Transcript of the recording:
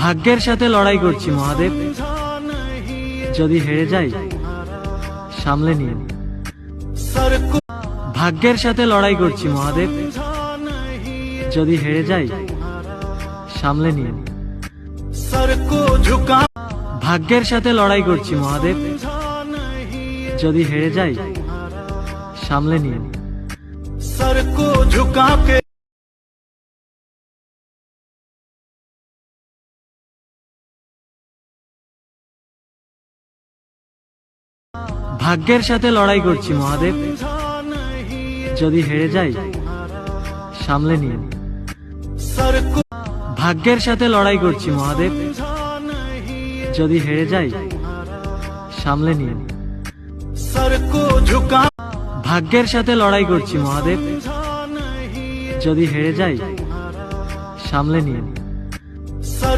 ভাগ্যের সাথে লড়াই করছি মহাদেব, যদি হেরে যাই সামলে নিন। ভাগ্যের সাথে লড়াই করছি মহাদেব, যদি হেরে যাই সামলে নিন। ভাগ্যের সাথে লড়াই করছি মহাদেব, যদি হেরে যাই সামলে নিন। सर को झुका के ভাগ্যের সাথে লড়াই করছি মহাদেব, যদি হেরে যাই সামলে নিন। सर को ভাগ্যের সাথে লড়াই করছি মহাদেব, যদি হেরে যাই সামলে নিন। सर को झुका ভাগ্যের সাথে লড়াই করছি মহাদেব, যদি হেরে যাই সামলে নিন।